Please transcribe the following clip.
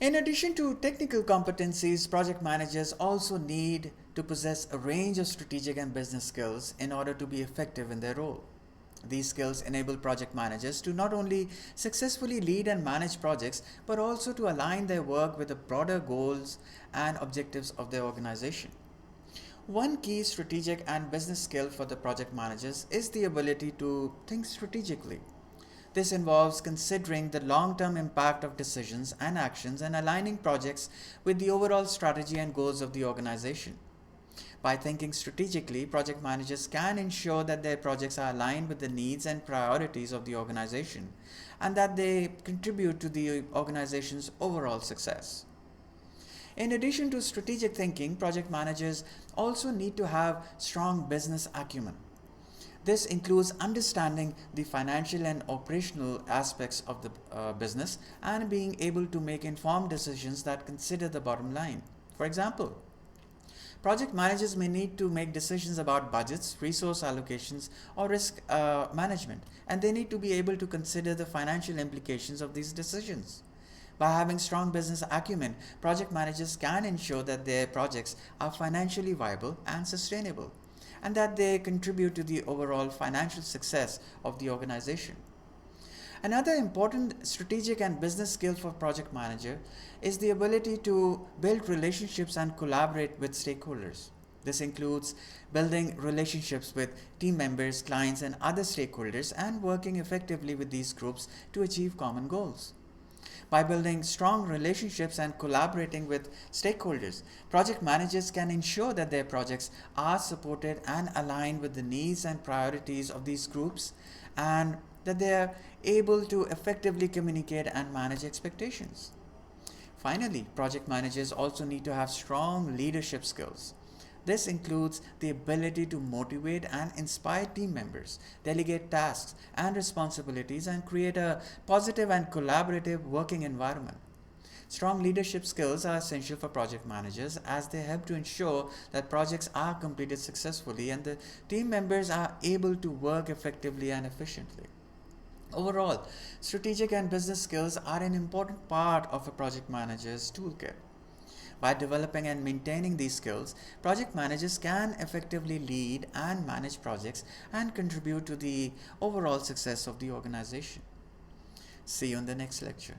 In addition to technical competencies, project managers also need to possess a range of strategic and business skills in order to be effective in their role. These skills enable project managers to not only successfully lead and manage projects, but also to align their work with the broader goals and objectives of their organization. One key strategic and business skill for the project managers is the ability to think strategically. This involves considering the long term impact of decisions and actions and aligning projects with the overall strategy and goals of the organization. By thinking strategically, project managers can ensure that their projects are aligned with the needs and priorities of the organization and that they contribute to the organization's overall success. In addition to strategic thinking, project managers also need to have strong business acumen. This includes understanding the financial and operational aspects of the business and being able to make informed decisions that consider the bottom line. For example, project managers may need to make decisions about budgets, resource allocations, or risk management, and they need to be able to consider the financial implications of these decisions. By having strong business acumen, project managers can ensure that their projects are financially viable and sustainable, and that they contribute to the overall financial success of the organization. Another important strategic and business skill for project manager is the ability to build relationships and collaborate with stakeholders. This includes building relationships with team members, clients, and other stakeholders and working effectively with these groups to achieve common goals. By building strong relationships and collaborating with stakeholders, project managers can ensure that their projects are supported and aligned with the needs and priorities of these groups, and that they are able to effectively communicate and manage expectations. Finally, project managers also need to have strong leadership skills. This includes the ability to motivate and inspire team members, delegate tasks and responsibilities, and create a positive and collaborative working environment. Strong leadership skills are essential for project managers as they help to ensure that projects are completed successfully and the team members are able to work effectively and efficiently. Overall, strategic and business skills are an important part of a project manager's toolkit. By developing and maintaining these skills, project managers can effectively lead and manage projects and contribute to the overall success of the organization. See you in the next lecture.